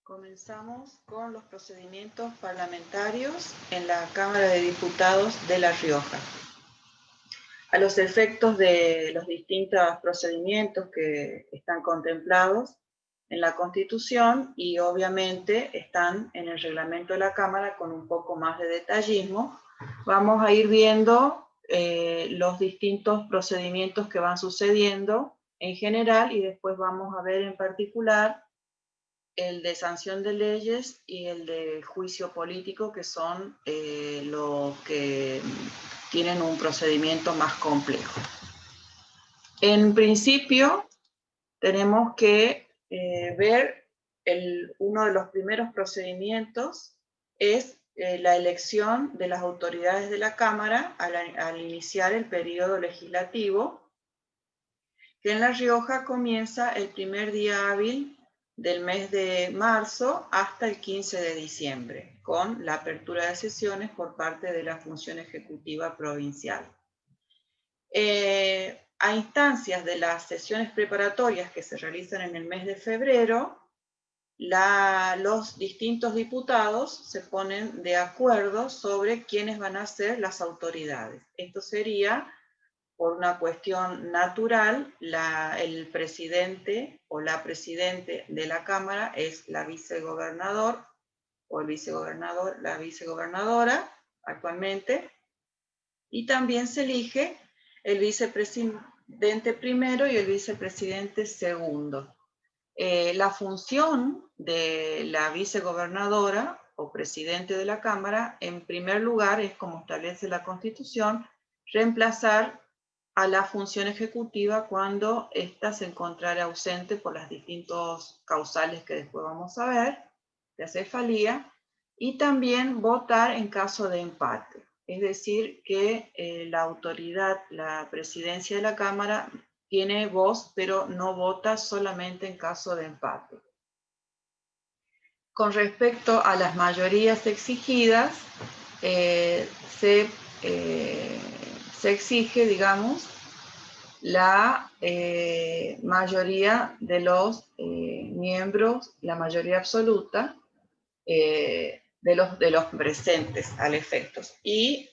Comenzamos con los procedimientos parlamentarios en la Cámara de Diputados de La Rioja. A los efectos de los distintos procedimientos que están contemplados en la Constitución y obviamente están en el reglamento de la Cámara con un poco más de detallismo, vamos a ir viendo los distintos procedimientos que van sucediendo en general y después vamos a ver en particular el de sanción de leyes y el de juicio político, que son los que tienen un procedimiento más complejo. En principio, tenemos que ver uno de los primeros procedimientos es la elección de las autoridades de la Cámara al iniciar el periodo legislativo, que en La Rioja comienza el primer día hábil del mes de marzo hasta el 15 de diciembre, con la apertura de sesiones por parte de la Función Ejecutiva Provincial. A instancias de las sesiones preparatorias que se realizan en el mes de febrero, los distintos diputados se ponen de acuerdo sobre quiénes van a ser las autoridades. Esto sería, por una cuestión natural, el presidente o la presidente de la Cámara es la vicegobernador o el vicegobernador, la vicegobernadora actualmente, y también se elige el vicepresidente primero y el vicepresidente segundo. La función de la vicegobernadora o presidente de la Cámara, en primer lugar, es, como establece la Constitución, reemplazar a la función ejecutiva cuando ésta se encontrara ausente por las distintos causales que después vamos a ver, de acefalía, y también votar en caso de empate. Es decir, que la autoridad, la presidencia de la Cámara, tiene voz, pero no vota solamente en caso de empate. Con respecto a las mayorías exigidas, se exige, digamos, la mayoría de los miembros, la mayoría absoluta de los presentes al efecto. Y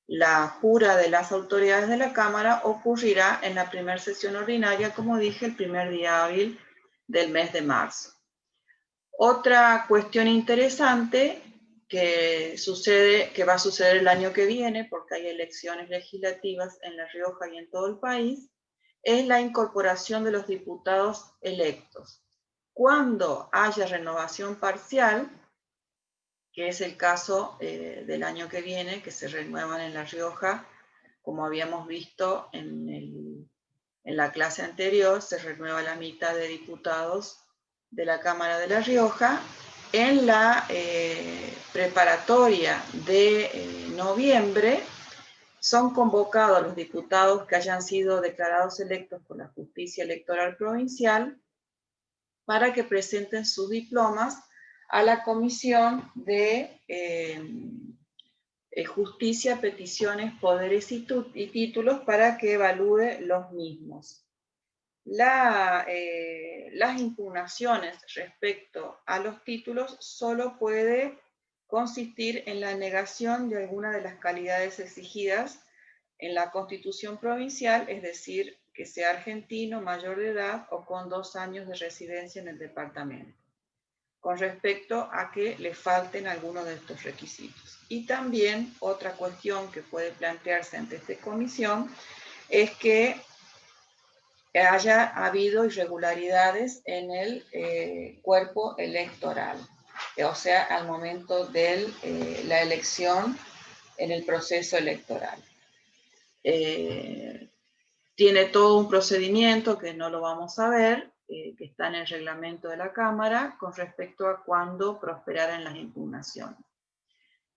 la jura de las autoridades de la Cámara ocurrirá en la primera sesión ordinaria, como dije, el primer día hábil del mes de marzo. Otra cuestión interesante que va a suceder el año que viene, porque hay elecciones legislativas en La Rioja y en todo el país, es la incorporación de los diputados electos. Cuando haya renovación parcial, que es el caso del año que viene, que se renuevan en La Rioja, como habíamos visto en la clase anterior, se renueva la mitad de diputados de la Cámara de La Rioja. En la preparatoria de noviembre son convocados los diputados que hayan sido declarados electos por la Justicia Electoral Provincial para que presenten sus diplomas a la Comisión de Justicia, Peticiones, Poderes y Títulos para que evalúe los mismos. Las impugnaciones respecto a los títulos solo puede consistir en la negación de alguna de las calidades exigidas en la Constitución Provincial, es decir, que sea argentino, mayor de edad o con 2 años de residencia en el departamento, con respecto a que le falten algunos de estos requisitos. Y también otra cuestión que puede plantearse ante esta comisión es que haya habido irregularidades en el cuerpo electoral, o sea, al momento de la elección en el proceso electoral. Tiene todo un procedimiento que no lo vamos a ver, que está en el reglamento de la Cámara con respecto a cuándo prosperaran las impugnaciones.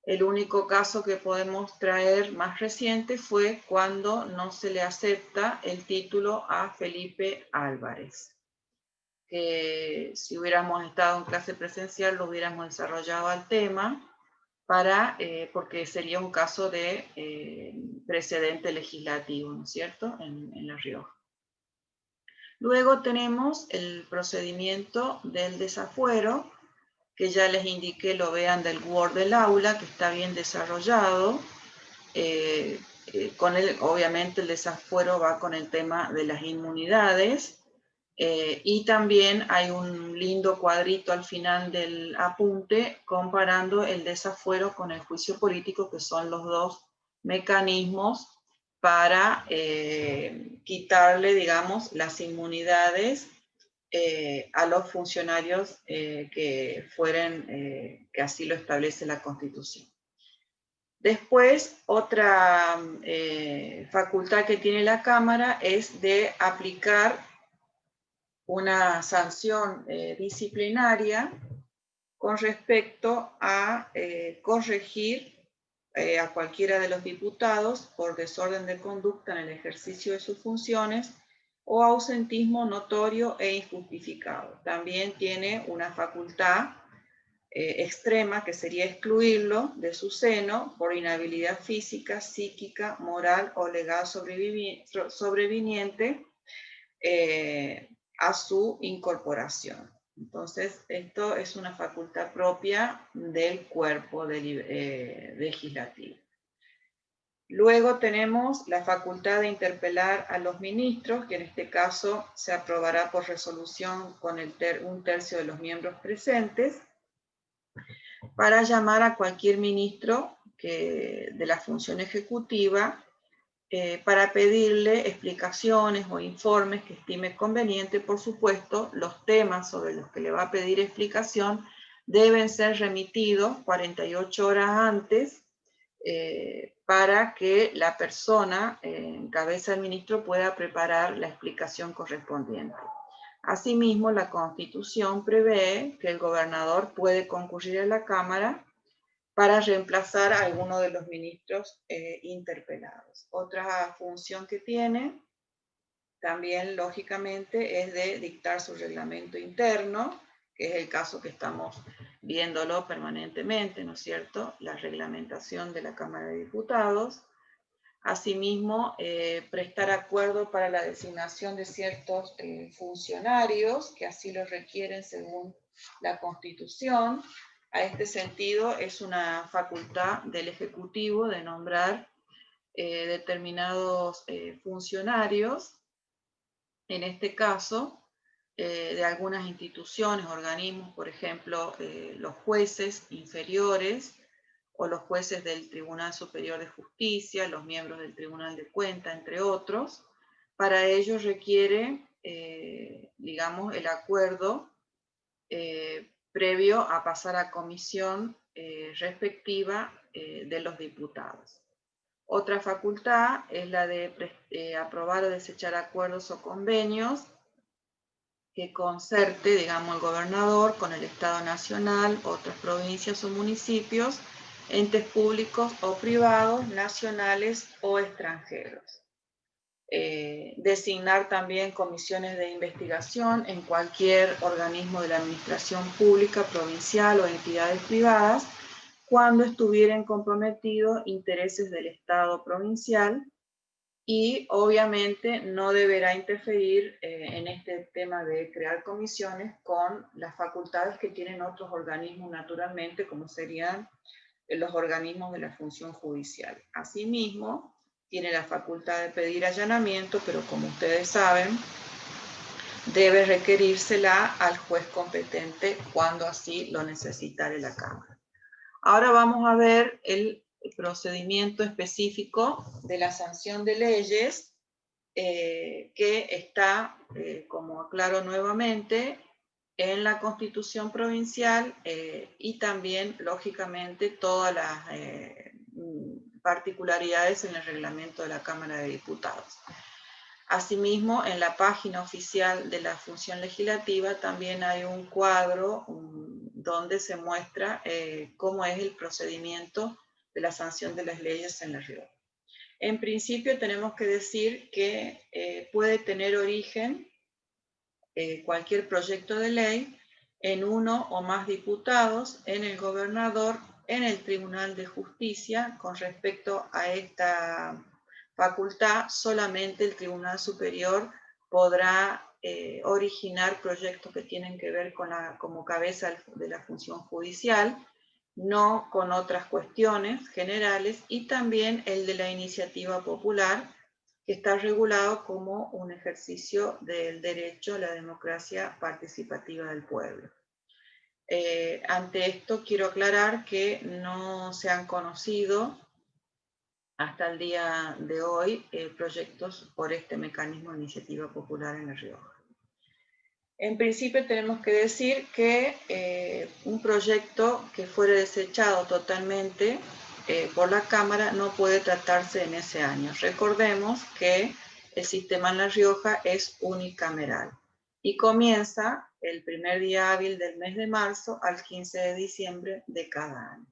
El único caso que podemos traer más reciente fue cuando no se le acepta el título a Felipe Álvarez, que si hubiéramos estado en clase presencial lo hubiéramos desarrollado al tema, porque sería un caso de precedente legislativo, ¿no es cierto?, en La Rioja. Luego tenemos el procedimiento del desafuero, que ya les indiqué lo vean del Word del aula, que está bien desarrollado. Obviamente el desafuero va con el tema de las inmunidades, y también hay un lindo cuadrito al final del apunte comparando el desafuero con el juicio político, que son los dos mecanismos para quitarle, digamos, las inmunidades a los funcionarios que así lo establece la Constitución. Después, otra facultad que tiene la Cámara es de aplicar una sanción disciplinaria con respecto a corregir a cualquiera de los diputados por desorden de conducta en el ejercicio de sus funciones o ausentismo notorio e injustificado. También tiene una facultad extrema, que sería excluirlo de su seno por inhabilidad física, psíquica, moral o legal sobreviniente a su incorporación. Entonces, esto es una facultad propia del cuerpo legislativo. Luego tenemos la facultad de interpelar a los ministros, que en este caso se aprobará por resolución con un tercio de los miembros presentes, para llamar a cualquier ministro de la función ejecutiva para pedirle explicaciones o informes que estime conveniente. Por supuesto, los temas sobre los que le va a pedir explicación deben ser remitidos 48 horas antes para que la persona en cabeza del ministro pueda preparar la explicación correspondiente. Asimismo, la Constitución prevé que el gobernador puede concurrir a la Cámara para reemplazar a alguno de los ministros interpelados. Otra función que tiene, también lógicamente, es de dictar su reglamento interno, que es el caso que estamos viéndolo permanentemente, ¿no es cierto? La reglamentación de la Cámara de Diputados. Asimismo, prestar acuerdo para la designación de ciertos funcionarios que así lo requieren según la Constitución. A este sentido, es una facultad del Ejecutivo de nombrar determinados funcionarios, en este caso, de algunas instituciones, organismos, por ejemplo, los jueces inferiores o los jueces del Tribunal Superior de Justicia, los miembros del Tribunal de Cuentas, entre otros. Para ello requiere, digamos, el acuerdo previo a pasar a comisión respectiva de los diputados. Otra facultad es la de aprobar o desechar acuerdos o convenios que concerte, digamos, el gobernador con el Estado Nacional, otras provincias o municipios, entes públicos o privados, nacionales o extranjeros. Designar también comisiones de investigación en cualquier organismo de la administración pública, provincial o entidades privadas, cuando estuvieran comprometidos intereses del Estado provincial, y obviamente no deberá interferir en este tema de crear comisiones con las facultades que tienen otros organismos naturalmente, como serían los organismos de la función judicial. Asimismo, tiene la facultad de pedir allanamiento, pero como ustedes saben, debe requerírsela al juez competente cuando así lo necesitare la Cámara. Ahora vamos a ver el procedimiento específico de la sanción de leyes, que está, como aclaro nuevamente, en la Constitución provincial y también, lógicamente, todas las particularidades en el reglamento de la Cámara de Diputados. Asimismo, en la página oficial de la función legislativa también hay un cuadro donde se muestra cómo es el procedimiento de la sanción de las leyes en La Rioja. En principio tenemos que decir que puede tener origen cualquier proyecto de ley en uno o más diputados, en el gobernador, en el Tribunal de Justicia. Con respecto a esta facultad, solamente el Tribunal Superior podrá originar proyectos que tienen que ver con como cabeza de la función judicial, no con otras cuestiones generales, y también el de la iniciativa popular, que está regulado como un ejercicio del derecho a la democracia participativa del pueblo. Ante esto quiero aclarar que no se han conocido hasta el día de hoy proyectos por este mecanismo de iniciativa popular en La Rioja. En principio tenemos que decir que un proyecto que fuere desechado totalmente por la Cámara no puede tratarse en ese año. Recordemos que el sistema en La Rioja es unicameral y comienza el primer día hábil del mes de marzo al 15 de diciembre de cada año.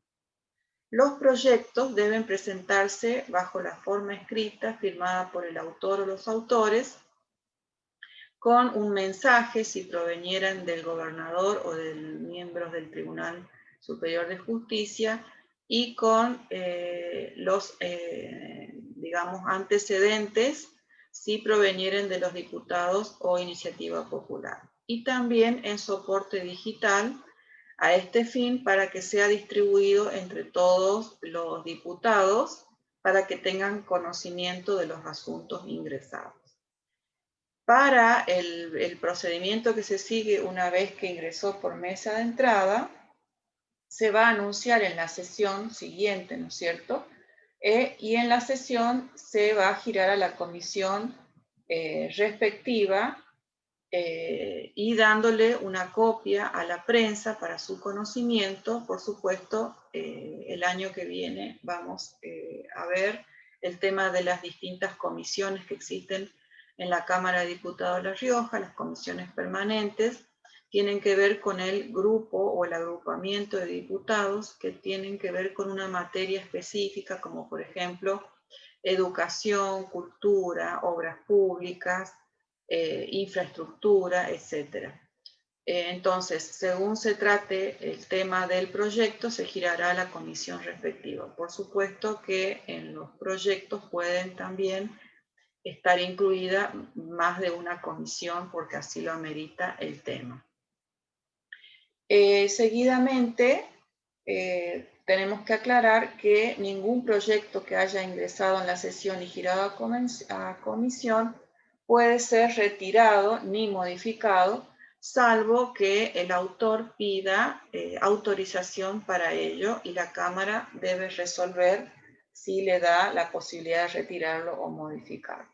Los proyectos deben presentarse bajo la forma escrita firmada por el autor o los autores, con un mensaje si provenieran del gobernador o de miembros del Tribunal Superior de Justicia, y con los, digamos, antecedentes si provenieran de los diputados o iniciativa popular. Y también en soporte digital a este fin, para que sea distribuido entre todos los diputados para que tengan conocimiento de los asuntos ingresados. Para el procedimiento que se sigue una vez que ingresó por mesa de entrada, se va a anunciar en la sesión siguiente, ¿no es cierto? Y en la sesión se va a girar a la comisión respectiva, y dándole una copia a la prensa para su conocimiento. Por supuesto, el año que viene vamos a ver el tema de las distintas comisiones que existen en la Cámara de Diputados de La Rioja. Las comisiones permanentes tienen que ver con el grupo o el agrupamiento de diputados que tienen que ver con una materia específica, como por ejemplo educación, cultura, obras públicas, infraestructura, etc. Entonces, según se trate el tema del proyecto, se girará a la comisión respectiva. Por supuesto que en los proyectos pueden también estar incluida más de una comisión, porque así lo amerita el tema. Seguidamente, tenemos que aclarar que ningún proyecto que haya ingresado en la sesión y girado a comisión puede ser retirado ni modificado, salvo que el autor pida autorización para ello, y la Cámara debe resolver si le da la posibilidad de retirarlo o modificarlo.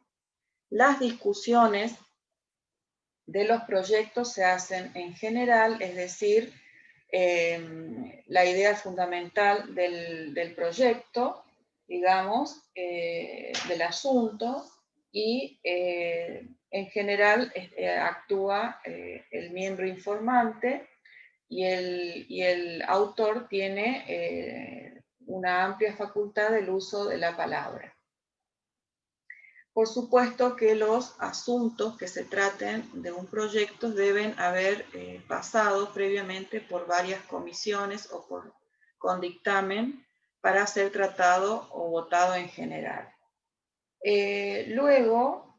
Las discusiones de los proyectos se hacen en general, es decir, la idea fundamental del proyecto, digamos, del asunto, y en general actúa el miembro informante, y el autor tiene una amplia facultad del uso de la palabra. Por supuesto que los asuntos que se traten de un proyecto deben haber pasado previamente por varias comisiones o con dictamen para ser tratado o votado en general. Luego,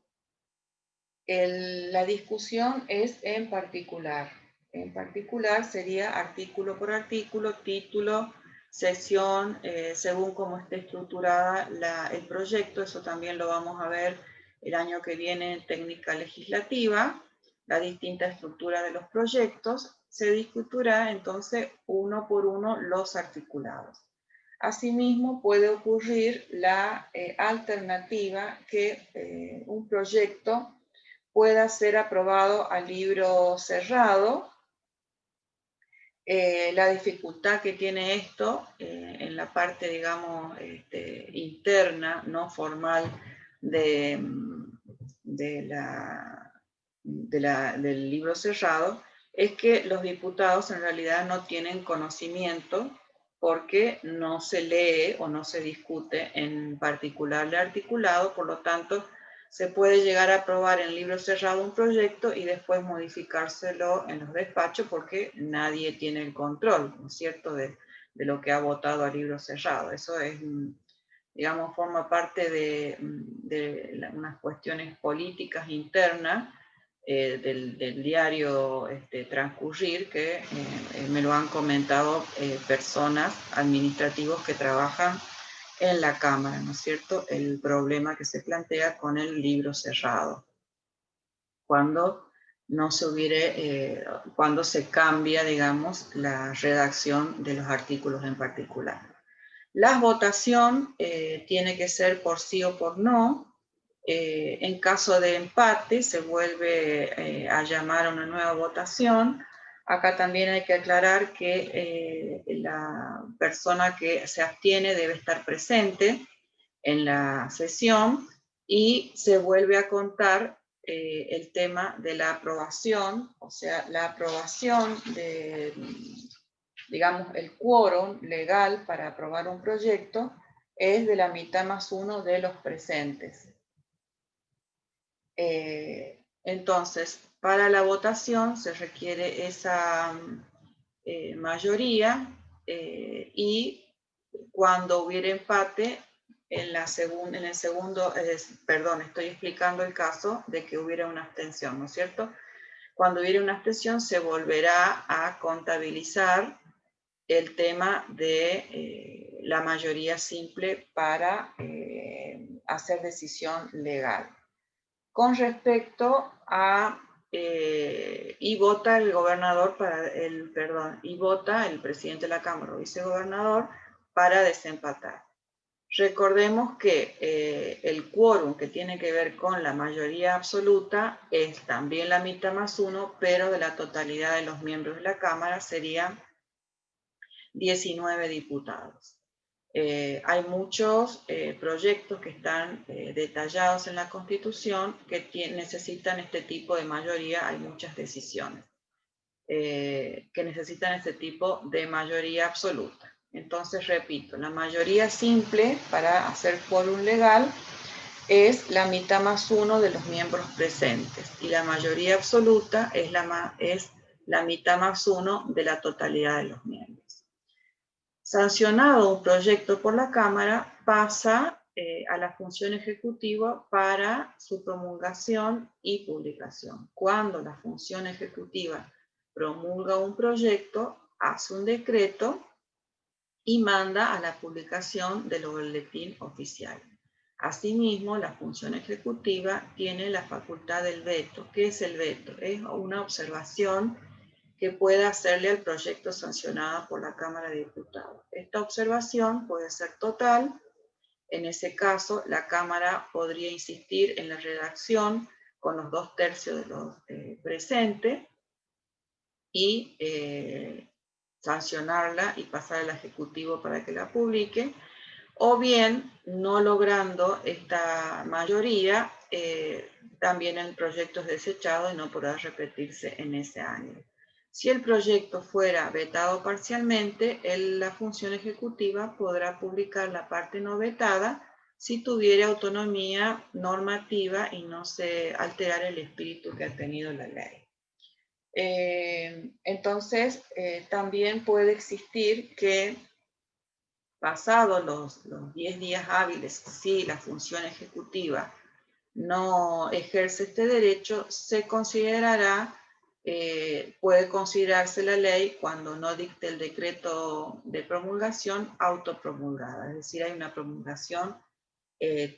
la discusión es en particular. En particular sería artículo por artículo, título, sesión, según cómo esté estructurada el proyecto. Eso también lo vamos a ver el año que viene en técnica legislativa, la distinta estructura de los proyectos. Se discutirá entonces uno por uno los articulados. Asimismo, puede ocurrir la alternativa que un proyecto pueda ser aprobado a libro cerrado. La dificultad que tiene esto en la parte, digamos, interna, no formal del libro cerrado, es que los diputados en realidad no tienen conocimiento, porque no se lee o no se discute en particular el articulado. Por lo tanto, se puede llegar a aprobar en libro cerrado un proyecto y después modificárselo en los despachos, porque nadie tiene el control, ¿no es cierto?, de lo que ha votado a libro cerrado. Eso es, digamos, forma parte de unas cuestiones políticas internas del diario transcurrir, que me lo han comentado personas administrativos que trabajan en la Cámara, ¿no es cierto? El problema que se plantea con el libro cerrado, cuando no se cuando se cambia, digamos, la redacción de los artículos en particular. La votación tiene que ser por sí o por no. En caso de empate se vuelve a llamar a una nueva votación. Acá también hay que aclarar que la persona que se abstiene debe estar presente en la sesión y se vuelve a contar el tema de la aprobación, o sea, la aprobación de, digamos, el quórum legal para aprobar un proyecto es de la mitad más uno de los presentes. Entonces, para la votación se requiere esa mayoría y cuando hubiera empate, en el segundo, perdón, estoy explicando el caso de que hubiera una abstención, ¿no es cierto? Cuando hubiera una abstención se volverá a contabilizar el tema de la mayoría simple para hacer decisión legal. Con respecto a, y vota el gobernador y vota el presidente de la Cámara o vicegobernador para desempatar. Recordemos que el quórum que tiene que ver con la mayoría absoluta es también la mitad más uno, pero de la totalidad de los miembros de la Cámara serían 19 diputados. Hay muchos proyectos que están detallados en la Constitución que necesitan este tipo de mayoría, hay muchas decisiones que necesitan este tipo de mayoría absoluta. Entonces, repito, la mayoría simple para hacer quórum legal es la mitad más uno de los miembros presentes y la mayoría absoluta es la mitad más uno de la totalidad de los miembros. Sancionado un proyecto por la Cámara, pasa a la función ejecutiva para su promulgación y publicación. Cuando la función ejecutiva promulga un proyecto, hace un decreto y manda a la publicación del boletín oficial. Asimismo, la función ejecutiva tiene la facultad del veto. ¿Qué es el veto? Es una observación que pueda hacerle al proyecto sancionado por la Cámara de Diputados. Esta observación puede ser total. En ese caso, la Cámara podría insistir en la redacción con los 2/3 de los presentes y sancionarla y pasar al Ejecutivo para que la publique, o bien, no logrando esta mayoría, también el proyecto es desechado y no podrá repetirse en ese año. Si el proyecto fuera vetado parcialmente, la función ejecutiva podrá publicar la parte no vetada si tuviera autonomía normativa y no se alterara el espíritu que ha tenido la ley. Entonces, también puede existir que pasados los 10 días hábiles, si la función ejecutiva no ejerce este derecho, se considerará, puede considerarse la ley cuando no dicte el decreto de promulgación autopromulgada, es decir, hay una promulgación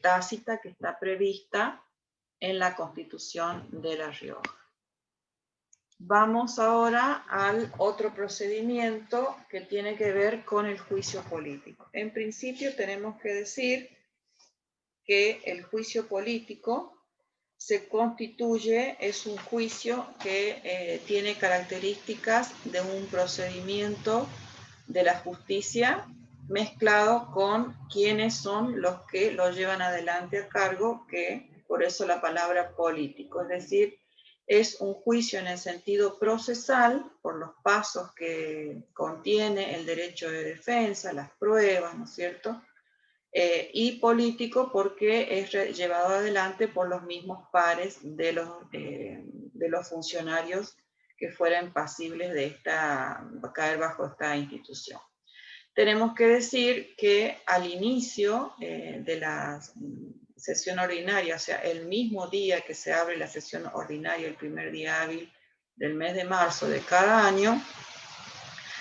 tácita que está prevista en la Constitución de La Rioja. Vamos ahora al otro procedimiento que tiene que ver con el juicio político. En principio tenemos que decir que el juicio político se constituye, es un juicio que tiene características de un procedimiento de la justicia mezclado con quienes son los que lo llevan adelante a cargo, que por eso la palabra político, es decir, es un juicio en el sentido procesal por los pasos que contiene el derecho de defensa, las pruebas, ¿no es cierto? Y político porque es llevado adelante por los mismos pares de los funcionarios que fueran pasibles de caer bajo esta institución. Tenemos que decir que al inicio sesión ordinaria, o sea, el mismo día que se abre la sesión ordinaria, el primer día hábil del mes de marzo de cada año,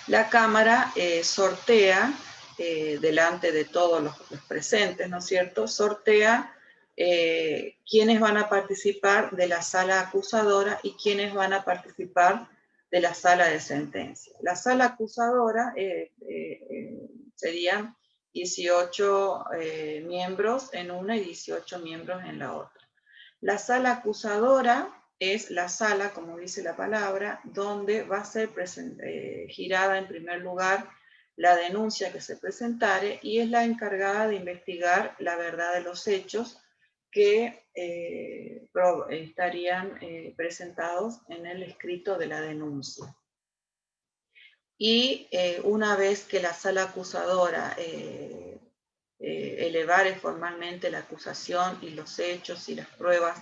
la Cámara sortea, delante de todos los presentes, ¿no es cierto?, sortea quiénes van a participar de la sala acusadora y quiénes van a participar de la sala de sentencia. La sala acusadora serían 18 miembros en una y 18 miembros en la otra. La sala acusadora es la sala, como dice la palabra, donde va a ser girada en primer lugar la denuncia que se presentare y es la encargada de investigar la verdad de los hechos que estarían presentados en el escrito de la denuncia. Y una vez que la sala acusadora elevare formalmente la acusación y los hechos y las pruebas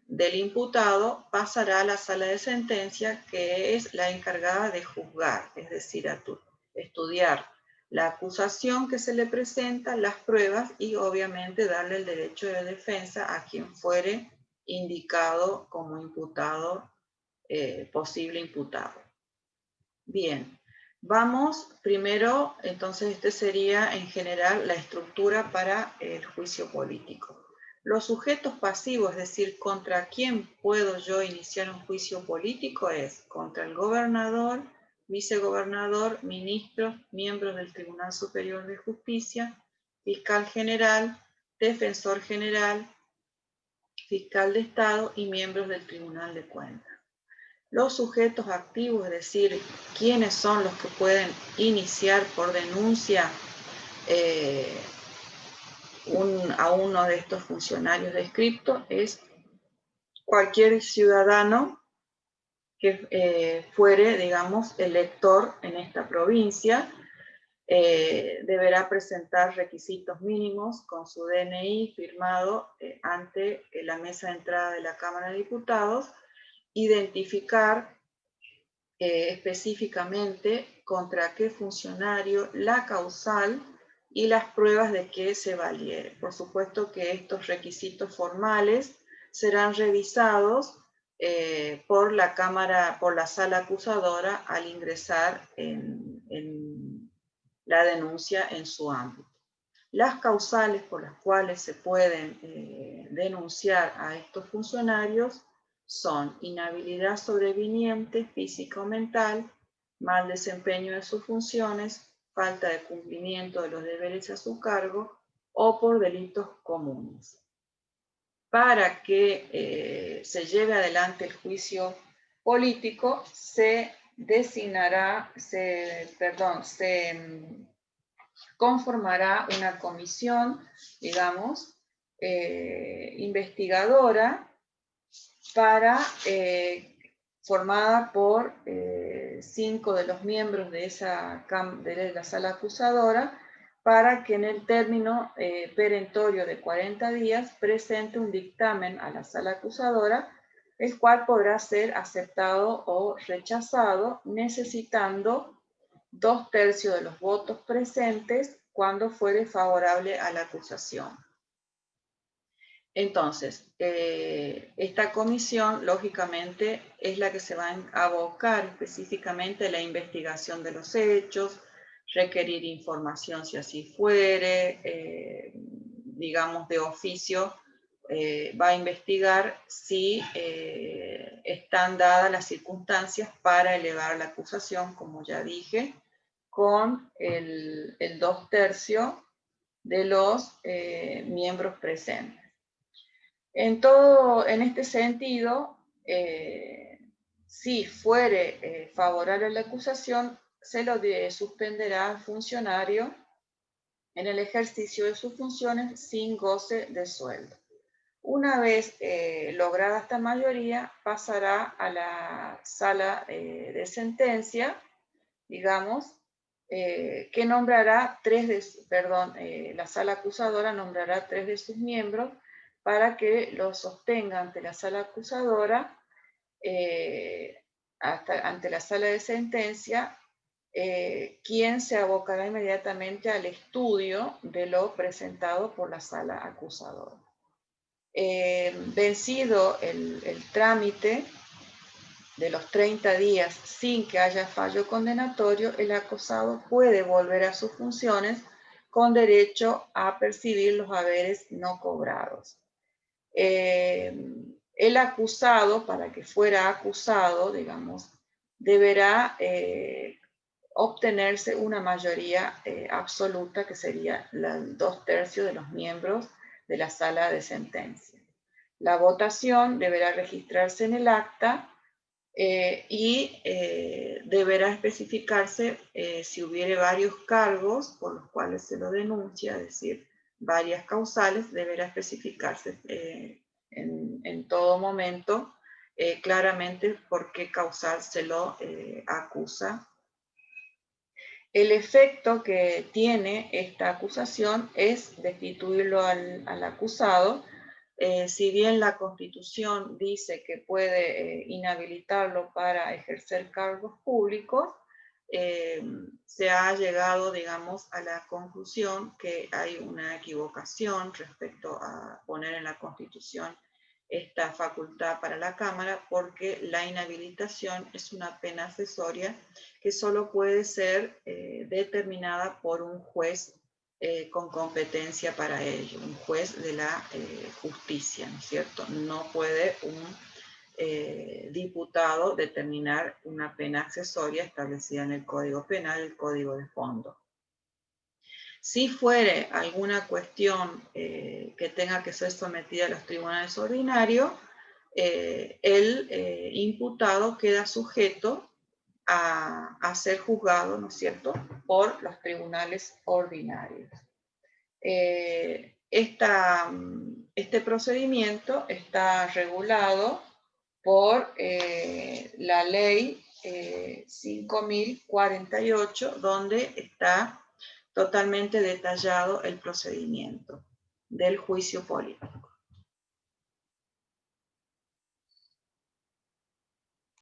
del imputado, pasará a la sala de sentencia, que es la encargada de juzgar, es decir, estudiar la acusación que se le presenta, las pruebas y obviamente darle el derecho de defensa a quien fuere indicado como imputado, posible imputado. Bien, vamos primero, entonces este sería en general la estructura para el juicio político. Los sujetos pasivos, es decir, contra quién puedo yo iniciar un juicio político, es contra el gobernador, vicegobernador, ministros, miembros del Tribunal Superior de Justicia, fiscal general, defensor general, fiscal de Estado y miembros del Tribunal de Cuentas. Los sujetos activos, es decir, quiénes son los que pueden iniciar por denuncia a uno de estos funcionarios descriptos, es cualquier ciudadano que fuere, digamos, elector en esta provincia. Deberá presentar requisitos mínimos con su DNI firmado ante la mesa de entrada de la Cámara de Diputados, identificar específicamente contra qué funcionario, la causal y las pruebas de que se valiere. Por supuesto que estos requisitos formales serán revisados por la Cámara, por la sala acusadora al ingresar en la denuncia en su ámbito. Las causales por las cuales se pueden denunciar a estos funcionarios son inhabilidad sobreviniente, física o mental, mal desempeño de sus funciones, falta de cumplimiento de los deberes a su cargo o por delitos comunes. Para que se lleve adelante el juicio político, se conformará una comisión, digamos, investigadora formada por 5 de los miembros de la sala acusadora, para que en el término perentorio de 40 días presente un dictamen a la sala acusadora, el cual podrá ser aceptado o rechazado, necesitando 2/3 de los votos presentes cuando fuere favorable a la acusación. Entonces, esta comisión, lógicamente, es la que se va a abocar específicamente a la investigación de los hechos, requerir información si así fuere, digamos de oficio, va a investigar si están dadas las circunstancias para elevar la acusación, como ya dije, con el 2/3 de los miembros presentes. En este sentido, si fuere favorable a la acusación, se lo suspenderá al funcionario en el ejercicio de sus funciones sin goce de sueldo. Una vez lograda esta mayoría, pasará a la sala de sentencia, digamos, que nombrará la sala acusadora nombrará 3 de sus miembros para que lo sostenga ante la sala acusadora, ante la sala de sentencia, quien se abocará inmediatamente al estudio de lo presentado por la sala acusadora. Vencido el trámite de los 30 días sin que haya fallo condenatorio, el acusado puede volver a sus funciones con derecho a percibir los haberes no cobrados. El acusado, para que fuera acusado, digamos, deberá obtenerse una mayoría absoluta, que sería 2/3 de los miembros de la sala de sentencia. La votación deberá registrarse en el acta y deberá especificarse si hubiere varios cargos por los cuales se lo denuncia, es decir, varias causales, deberá especificarse en todo momento claramente por qué causal se lo acusa. El efecto que tiene esta acusación es destituirlo al acusado. Si bien la Constitución dice que puede inhabilitarlo para ejercer cargos públicos, se ha llegado, digamos, a la conclusión que hay una equivocación respecto a poner en la Constitución esta facultad para la Cámara, porque la inhabilitación es una pena accesoria que solo puede ser determinada por un juez con competencia para ello, un juez de la justicia, ¿no es cierto? No puede un diputado determinar una pena accesoria establecida en el Código Penal, el Código de Fondo. Si fuere alguna cuestión que tenga que ser sometida a los tribunales ordinarios, el imputado queda sujeto a ser juzgado, ¿no es cierto?, por los tribunales ordinarios. Este procedimiento está regulado por la ley 5048, donde está totalmente detallado el procedimiento del juicio político.